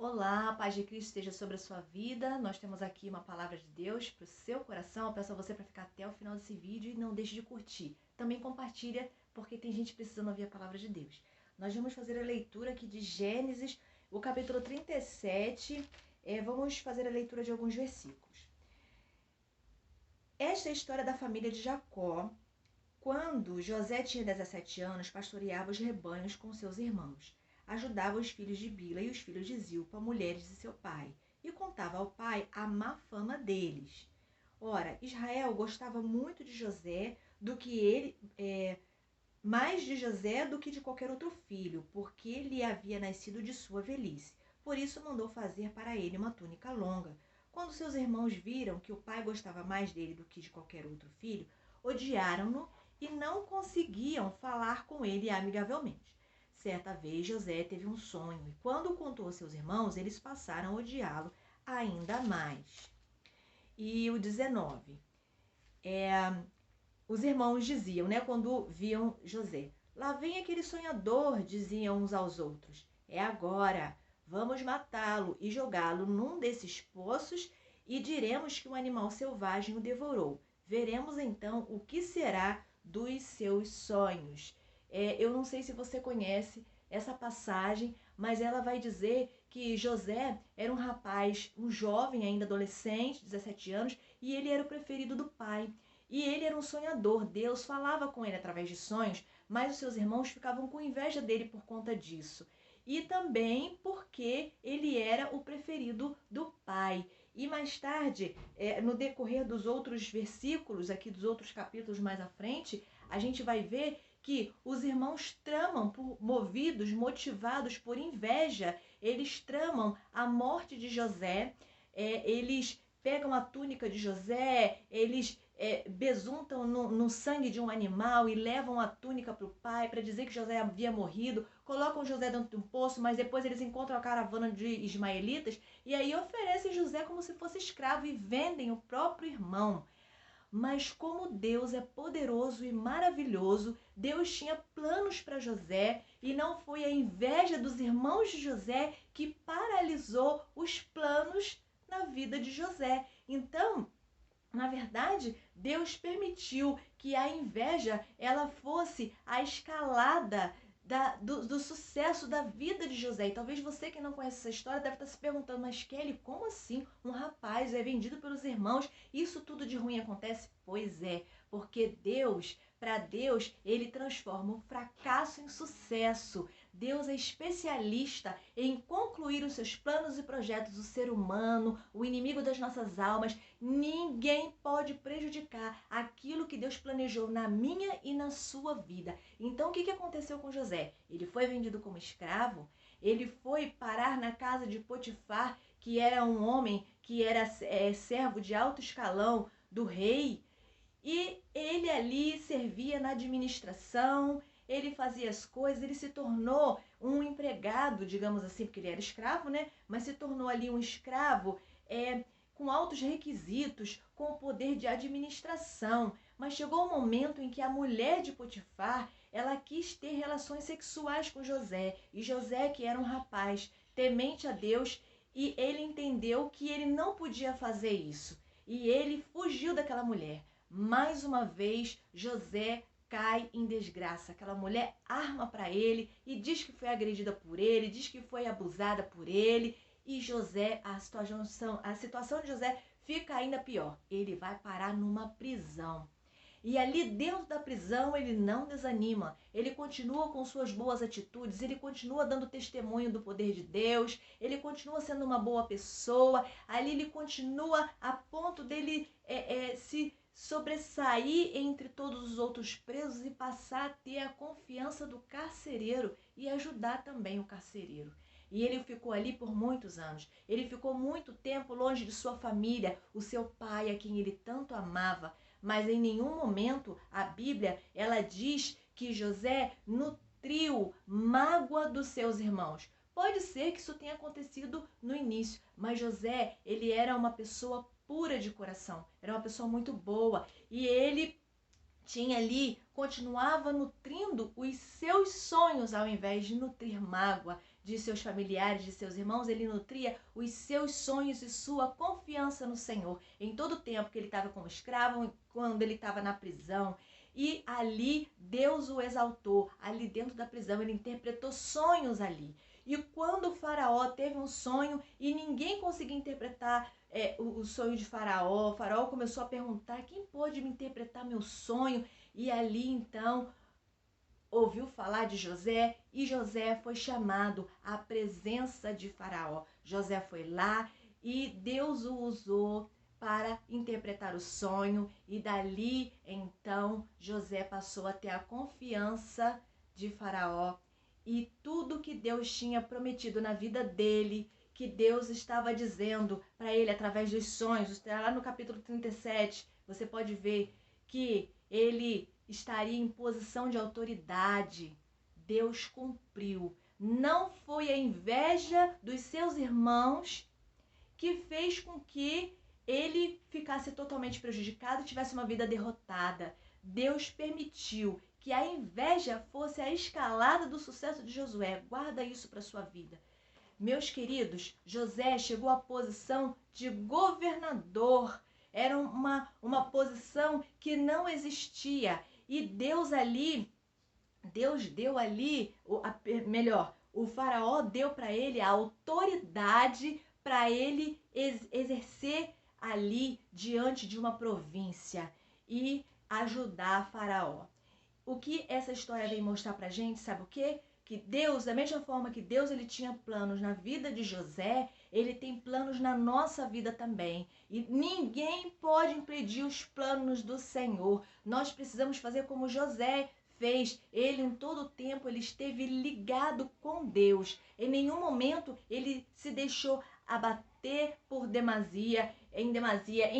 Olá, a paz de Cristo esteja sobre a sua vida. Nós temos aqui uma palavra de Deus para o seu coração. Eu peço a você para ficar até o final desse vídeo e não deixe de curtir. Também compartilha, porque tem gente precisando ouvir a palavra de Deus. Nós vamos fazer a leitura aqui de Gênesis, o capítulo 37. Vamos fazer a leitura de alguns versículos. Esta é a história da família de Jacó. Quando José tinha 17 anos, pastoreava os rebanhos com seus irmãos. Ajudava os filhos de Bila e os filhos de Zilpa, mulheres de seu pai, e contava ao pai a má fama deles. Ora, Israel gostava muito de José mais de José do que de qualquer outro filho, porque lhe havia nascido de sua velhice. Por isso mandou fazer para ele uma túnica longa. Quando seus irmãos viram que o pai gostava mais dele do que de qualquer outro filho, odiaram-no e não conseguiam falar com ele amigavelmente. Certa vez José teve um sonho e quando o contou aos seus irmãos, eles passaram a odiá-lo ainda mais. E o 19. Os irmãos diziam, quando viam José: lá vem aquele sonhador, diziam uns aos outros. É agora, vamos matá-lo e jogá-lo num desses poços e diremos que um animal selvagem o devorou. Veremos então o que será dos seus sonhos. Eu não sei se você conhece essa passagem, mas ela vai dizer que José era um rapaz, um jovem ainda adolescente, 17 anos, e ele era o preferido do pai. E ele era um sonhador. Deus falava com ele através de sonhos, mas os seus irmãos ficavam com inveja dele por conta disso. E também porque ele era o preferido do pai. E mais tarde, no decorrer dos outros versículos, aqui dos outros capítulos mais à frente, a gente vai ver que os irmãos tramam, motivados por inveja, eles tramam a morte de José, eles pegam a túnica de José, eles besuntam no sangue de um animal e levam a túnica para o pai para dizer que José havia morrido, colocam José dentro de um poço, mas depois eles encontram a caravana de ismaelitas e aí oferecem José como se fosse escravo e vendem o próprio irmão. Mas como Deus é poderoso e maravilhoso, Deus tinha planos para José e não foi a inveja dos irmãos de José que paralisou os planos na vida de José. Então, na verdade, Deus permitiu que a inveja ela fosse a escalada do sucesso da vida de José. E talvez você que não conhece essa história deve estar se perguntando, mas Kelly, como assim um rapaz é vendido pelos irmãos? Isso tudo de ruim acontece? Pois é, porque para Deus, ele transforma o fracasso em sucesso. Deus é especialista em concluir os seus planos e projetos do ser humano, o inimigo das nossas almas. Ninguém pode prejudicar aquilo que Deus planejou na minha e na sua vida. Então, o que aconteceu com José? Ele foi vendido como escravo, ele foi parar na casa de Potifar, que era um homem que era servo de alto escalão do rei, e ele ali servia na administração, ele fazia as coisas, ele se tornou um empregado, digamos assim, porque ele era escravo, mas se tornou ali um escravo com altos requisitos, com o poder de administração. Mas chegou um momento em que a mulher de Potifar, ela quis ter relações sexuais com José. E José, que era um rapaz temente a Deus, e ele entendeu que ele não podia fazer isso. E ele fugiu daquela mulher. Mais uma vez, José cai em desgraça. Aquela mulher arma para ele e diz que foi agredida por ele, diz que foi abusada por ele. E José, a situação de José fica ainda pior. Ele vai parar numa prisão. E ali dentro da prisão ele não desanima, ele continua com suas boas atitudes, ele continua dando testemunho do poder de Deus, ele continua sendo uma boa pessoa, ali ele continua a ponto dele se sobressair entre todos os outros presos e passar a ter a confiança do carcereiro e ajudar também o carcereiro. E ele ficou ali por muitos anos. Ele ficou muito tempo longe de sua família, o seu pai, a quem ele tanto amava. Mas em nenhum momento a Bíblia ela diz que José nutriu mágoa dos seus irmãos. Pode ser que isso tenha acontecido no início, mas José, ele era uma pessoa pura de coração, era uma pessoa muito boa e ele tinha ali, continuava nutrindo os seus sonhos ao invés de nutrir mágoa de seus familiares, de seus irmãos. Ele nutria os seus sonhos e sua confiança no Senhor em todo o tempo que ele estava como escravo, quando ele estava na prisão. E ali Deus o exaltou, ali dentro da prisão ele interpretou sonhos ali. E quando o faraó teve um sonho e ninguém conseguia interpretar o sonho de Faraó, o Faraó começou a perguntar: quem pode me interpretar meu sonho? E ali então ouviu falar de José e José foi chamado à presença de Faraó. José foi lá e Deus o usou para interpretar o sonho, e dali então José passou a ter a confiança de Faraó, e tudo que Deus tinha prometido na vida dele, que Deus estava dizendo para ele através dos sonhos. Lá no capítulo 37, você pode ver que ele estaria em posição de autoridade. Deus cumpriu. Não foi a inveja dos seus irmãos que fez com que ele ficasse totalmente prejudicado e tivesse uma vida derrotada. Deus permitiu que a inveja fosse a escalada do sucesso de Josué. Guarda isso para sua vida. Meus queridos, José chegou à posição de governador. Era uma posição que não existia. E Deus deu ali, o faraó deu para ele a autoridade para ele exercer ali diante de uma província e ajudar Faraó. O que essa história vem mostrar pra gente, sabe o quê? Que Deus, da mesma forma que Deus ele tinha planos na vida de José, ele tem planos na nossa vida também. E ninguém pode impedir os planos do Senhor. Nós precisamos fazer como José fez. Ele, em todo o tempo, ele esteve ligado com Deus. Em nenhum momento ele se deixou abater por demasia. Em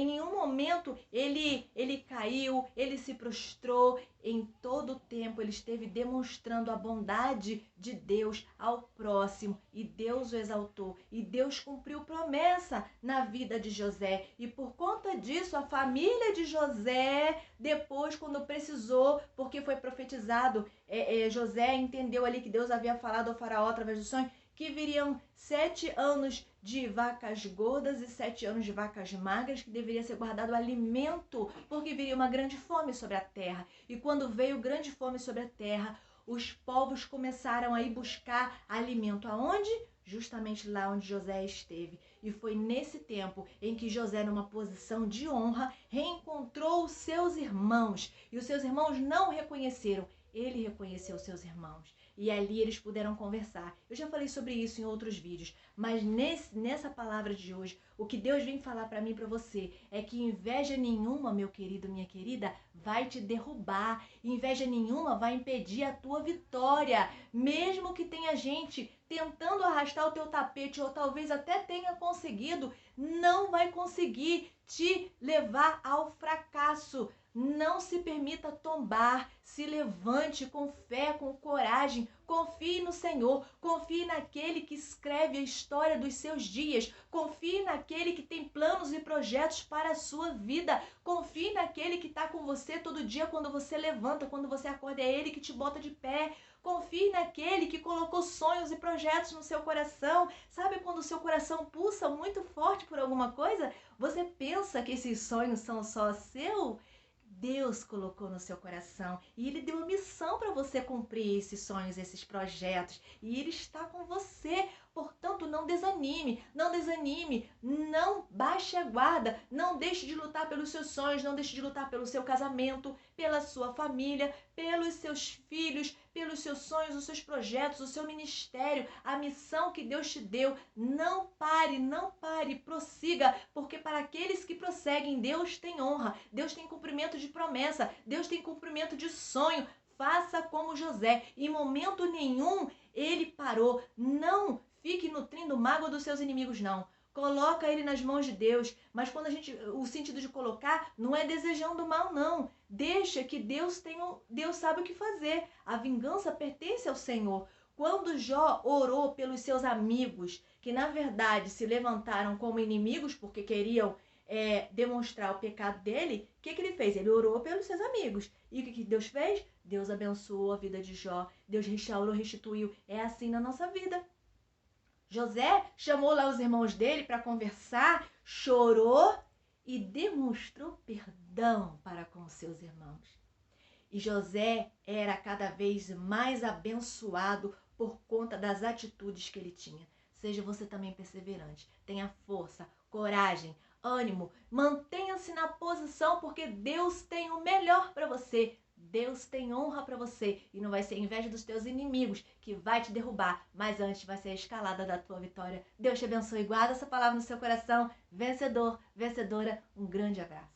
nenhum momento ele caiu, ele se prostrou. Em todo o tempo ele esteve demonstrando a bondade de Deus ao próximo, e Deus o exaltou, e Deus cumpriu promessa na vida de José. E por conta disso, a família de José, depois, quando precisou, porque foi profetizado, José entendeu ali que Deus havia falado ao faraó através do sonho, que viriam 7 anos de vacas gordas e 7 anos de vacas magras, que deveria ser guardado alimento, porque viria uma grande fome sobre a terra. E quando veio grande fome sobre a terra, os povos começaram a ir buscar alimento. Aonde? Justamente lá onde José esteve. E foi nesse tempo em que José, numa posição de honra, reencontrou os seus irmãos. E os seus irmãos não o reconheceram. Ele reconheceu os seus irmãos. E ali eles puderam conversar. Eu já falei sobre isso em outros vídeos, mas nessa palavra de hoje, o que Deus vem falar para mim e para você é que inveja nenhuma, meu querido, minha querida, vai te derrubar. Inveja nenhuma vai impedir a tua vitória. Mesmo que tenha gente tentando arrastar o teu tapete, ou talvez até tenha conseguido, não vai conseguir te levar ao fracasso. Não se permita tombar, se levante com fé, com coragem, confie no Senhor, confie naquele que escreve a história dos seus dias, confie naquele que tem planos e projetos para a sua vida, confie naquele que está com você todo dia quando você levanta, quando você acorda, é ele que te bota de pé. Confie naquele que colocou sonhos e projetos no seu coração. Sabe quando o seu coração pulsa muito forte por alguma coisa? Você pensa que esses sonhos são só seus? Deus colocou no seu coração e Ele deu a missão para você cumprir esses sonhos, esses projetos, e Ele está com você. Portanto, não desanime, não baixe a guarda, não deixe de lutar pelos seus sonhos, não deixe de lutar pelo seu casamento, pela sua família, pelos seus filhos, pelos seus sonhos, os seus projetos, o seu ministério, a missão que Deus te deu. Não pare, prossiga, porque para aqueles que prosseguem, Deus tem honra, Deus tem cumprimento de promessa, Deus tem cumprimento de sonho. Faça como José, em momento nenhum ele parou. Não fique nutrindo mágoa dos seus inimigos, não. Coloca ele nas mãos de Deus. Mas quando o sentido de colocar não é desejando mal, não. Deixa que Deus sabe o que fazer. A vingança pertence ao Senhor. Quando Jó orou pelos seus amigos, que na verdade se levantaram como inimigos porque queriam demonstrar o pecado dele, o que ele fez? Ele orou pelos seus amigos. E o que Deus fez? Deus abençoou a vida de Jó. Deus restaurou, restituiu. É assim na nossa vida. José chamou lá os irmãos dele para conversar, chorou e demonstrou perdão para com seus irmãos. E José era cada vez mais abençoado por conta das atitudes que ele tinha. Seja você também perseverante, tenha força, coragem, ânimo, mantenha-se na posição porque Deus tem o melhor para você. Deus tem honra para você e não vai ser a inveja dos teus inimigos que vai te derrubar, mas antes vai ser a escalada da tua vitória. Deus te abençoe, guarda essa palavra no seu coração. Vencedor, vencedora, um grande abraço.